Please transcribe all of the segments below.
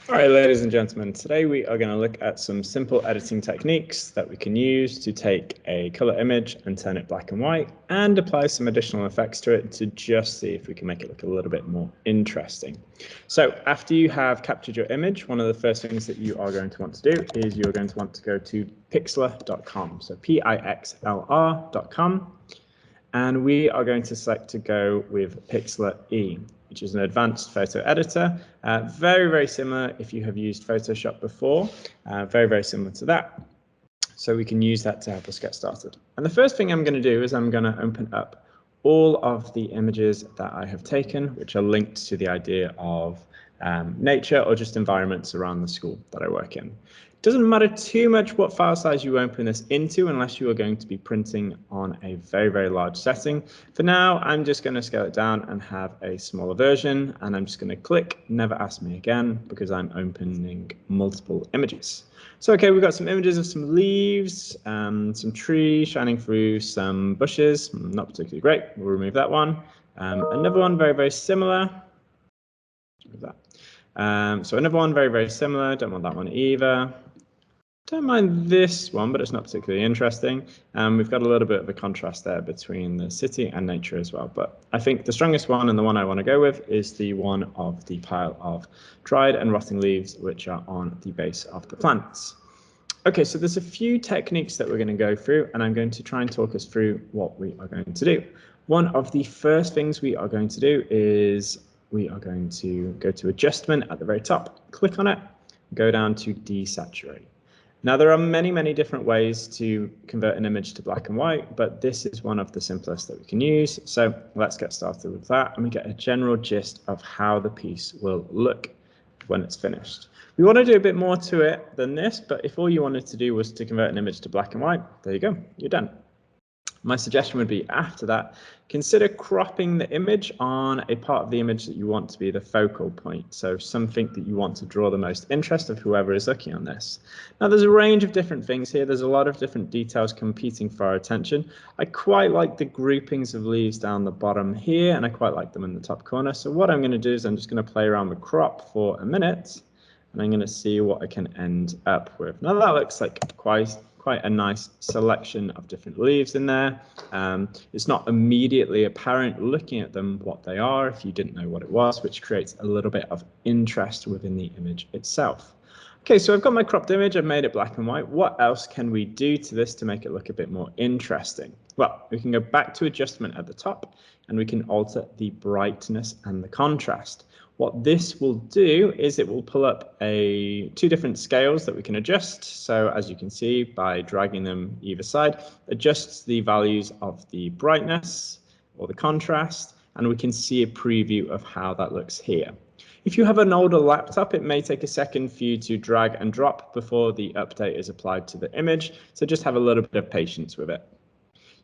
All right, ladies and gentlemen, today we are going to look at some simple editing techniques that we can use to take a color image and turn it black and white and apply some additional effects to it to just see if we can make it look a little bit more interesting. So after you have captured your image, one of the first things that you are going to want to do is you're going to want to go to pixlr.com. So pixlr.com. And we are going to select to go with Pixlr E, which is an advanced photo editor. Very, very similar if you have used Photoshop before, very, very similar to that. So we can use that to help us get started. And the first thing I'm going to do is I'm going to open up all of the images that I have taken, which are linked to the idea of nature or just environments around the school that I work in. It doesn't matter too much what file size you open this into unless you are going to be printing on a very, very large setting. For now, I'm just going to scale it down and have a smaller version, and I'm just going to click Never Ask Me Again because I'm opening multiple images. So, okay, we've got some images of some leaves, some trees shining through some bushes, not particularly great. We'll remove that one. Another one very, very similar. Remove that. So another one very, very similar. Don't want that one either. Don't mind this one, but it's not particularly interesting. We've got a little bit of a contrast there between the city and nature as well. But I think the strongest one and the one I want to go with is the one of the pile of dried and rotting leaves, which are on the base of the plants. Okay, so there's a few techniques that we're going to go through, and I'm going to try and talk us through what we are going to do. One of the first things we are going to do is we are going to go to adjustment at the very top, click on it, go down to desaturate. Now, there are many, many different ways to convert an image to black and white, but this is one of the simplest that we can use. So let's get started with that and we get a general gist of how the piece will look when it's finished. We want to do a bit more to it than this, but if all you wanted to do was to convert an image to black and white, there you go, you're done. My suggestion would be after that, consider cropping the image on a part of the image that you want to be the focal point. So something that you want to draw the most interest of whoever is looking on this. Now there's a range of different things here. There's a lot of different details competing for our attention. I quite like the groupings of leaves down the bottom here, and I quite like them in the top corner. So what I'm going to do is I'm just going to play around with crop for a minute, and I'm going to see what I can end up with. Now that looks like quite a nice selection of different leaves in there. It's not immediately apparent looking at them what they are if you didn't know what it was, which creates a little bit of interest within the image itself. Okay, so I've got my cropped image, I've made it black and white. What else can we do to this to make it look a bit more interesting? Well, we can go back to adjustment at the top and we can alter the brightness and the contrast. What this will do is it will pull up two different scales that we can adjust. So as you can see, by dragging them either side, adjusts the values of the brightness or the contrast, and we can see a preview of how that looks here. If you have an older laptop, it may take a second for you to drag and drop before the update is applied to the image. So just have a little bit of patience with it.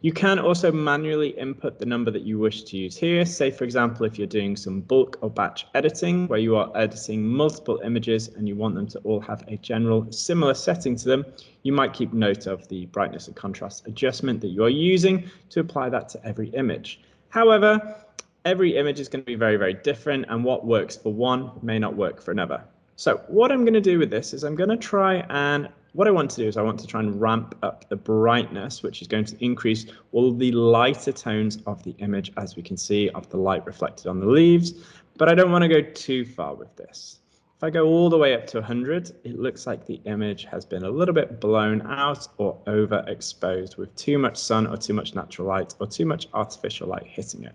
You can also manually input the number that you wish to use here. Say, for example, if you're doing some bulk or batch editing where you are editing multiple images and you want them to all have a general similar setting to them, you might keep note of the brightness and contrast adjustment that you are using to apply that to every image. However, every image is going to be very, very different, and what works for one may not work for another. So what I'm going to do with this is I'm going to try and what I want to do is I want to try and ramp up the brightness, which is going to increase all the lighter tones of the image, as we can see, of the light reflected on the leaves. But I don't want to go too far with this. If I go all the way up to 100, it looks like the image has been a little bit blown out or overexposed with too much sun or too much natural light or too much artificial light hitting it.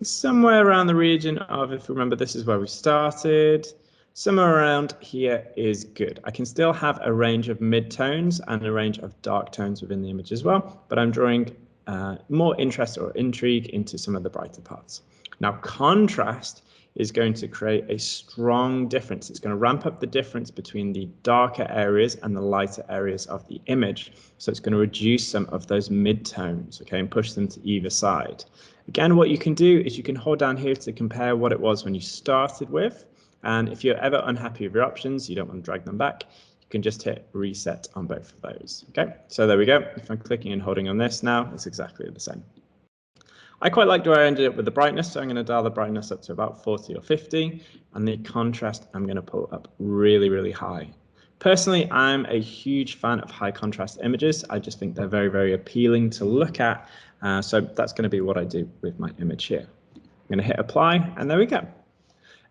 Somewhere around the region of, if you remember, this is where we started. Somewhere around here is good. I can still have a range of mid-tones and a range of dark tones within the image as well, but I'm drawing more interest or intrigue into some of the brighter parts. Now, contrast is going to create a strong difference. It's going to ramp up the difference between the darker areas and the lighter areas of the image. So it's going to reduce some of those mid-tones, okay, and push them to either side. Again, what you can do is you can hold down here to compare what it was when you started with. And if you're ever unhappy with your options, you don't want to drag them back, you can just hit reset on both of those. Okay, so there we go. If I'm clicking and holding on this now, it's exactly the same. I quite liked where I ended up with the brightness, so I'm going to dial the brightness up to about 40 or 50, and the contrast I'm going to pull up really, really high. Personally, I'm a huge fan of high contrast images. I just think they're very, very appealing to look at. So that's going to be what I do with my image here. I'm going to hit apply, and there we go.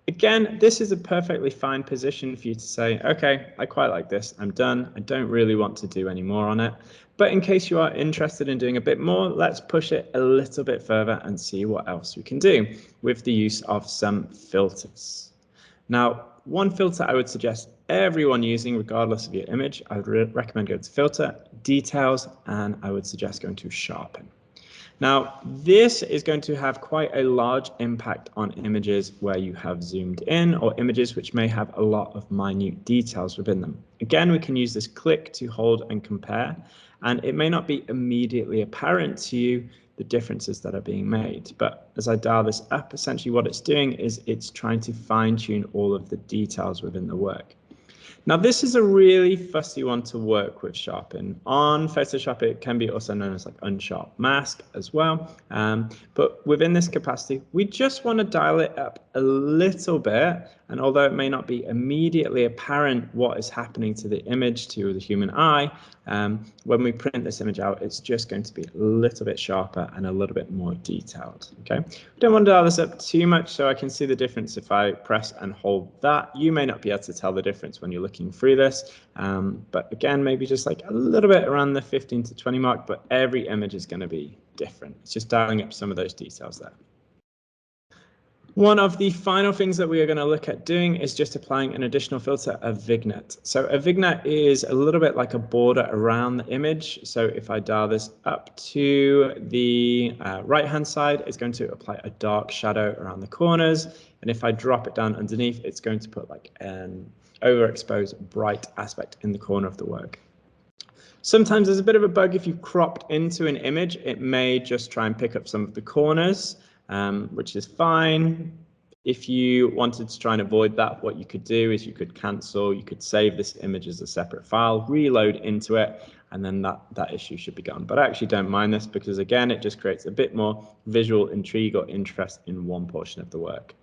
Again, this is a perfectly fine position for you to say, okay, I quite like this, I'm done, I don't really want to do any more on it. But in case you are interested in doing a bit more, let's push it a little bit further and see what else we can do with the use of some filters. Now, one filter I would suggest everyone using, regardless of your image, I would recommend going to Filter, Details, and I would suggest going to Sharpen. Now, this is going to have quite a large impact on images where you have zoomed in or images which may have a lot of minute details within them. Again, we can use this click to hold and compare, and it may not be immediately apparent to you the differences that are being made. But as I dial this up, essentially what it's doing is it's trying to fine tune all of the details within the work. Now, this is a really fussy one to work with Sharpen. On Photoshop, it can be also known as like unsharp mask as well. But within this capacity, we just want to dial it up a little bit. And although it may not be immediately apparent what is happening to the image to the human eye, when we print this image out, it's just going to be a little bit sharper and a little bit more detailed. Okay, we don't want to dial this up too much so I can see the difference if I press and hold that. You may not be able to tell the difference when you're looking through this, but again, maybe just like a little bit around the 15 to 20 mark, but every image is going to be different. It's just dialing up some of those details there. One of the final things that we are going to look at doing is just applying an additional filter, a vignette. So a vignette is a little bit like a border around the image. So if I dial this up to the right-hand side, it's going to apply a dark shadow around the corners. And if I drop it down underneath, it's going to put like an overexposed bright aspect in the corner of the work. Sometimes there's a bit of a bug if you've cropped into an image, it may just try and pick up some of the corners. Which is fine. If you wanted to try and avoid that, what you could do is you could cancel, you could save this image as a separate file, reload into it, and then that issue should be gone. But I actually don't mind this because, again, it just creates a bit more visual intrigue or interest in one portion of the work.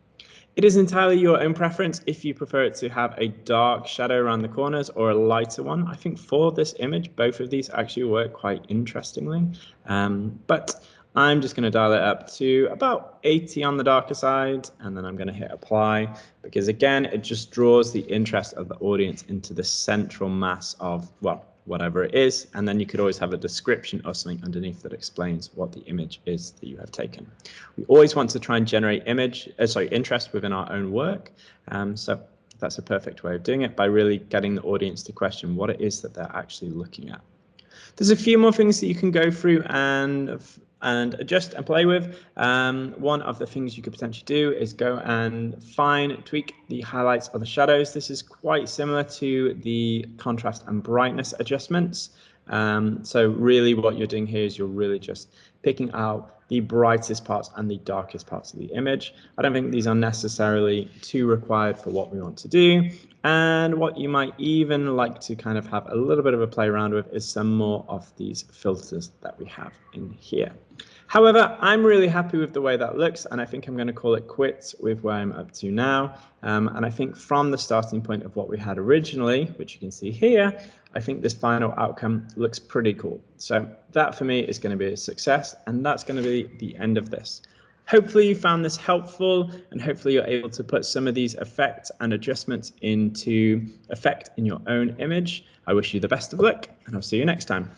It is entirely your own preference if you prefer it to have a dark shadow around the corners or a lighter one. I think for this image, both of these actually work quite interestingly. But I'm just going to dial it up to about 80 on the darker side, and then I'm going to hit apply because, again, it just draws the interest of the audience into the central mass of, well, whatever it is, and then you could always have a description or something underneath that explains what the image is that you have taken. We always want to try and generate interest within our own work, so that's a perfect way of doing it by really getting the audience to question what it is that they're actually looking at. There's a few more things that you can go through and adjust and play with. One of the things you could potentially do is go and tweak the highlights or the shadows. This is quite similar to the contrast and brightness adjustments. So really what you're doing here is you're really just picking out the brightest parts and the darkest parts of the image. I don't think these are necessarily too required for what we want to do. And what you might even like to kind of have a little bit of a play around with is some more of these filters that we have in here. However, I'm really happy with the way that looks, and I think I'm going to call it quits with where I'm up to now. And I think from the starting point of what we had originally, which you can see here, I think this final outcome looks pretty cool. So that for me is going to be a success, and that's going to be the end of this. Hopefully you found this helpful, and hopefully you're able to put some of these effects and adjustments into effect in your own image. I wish you the best of luck, and I'll see you next time.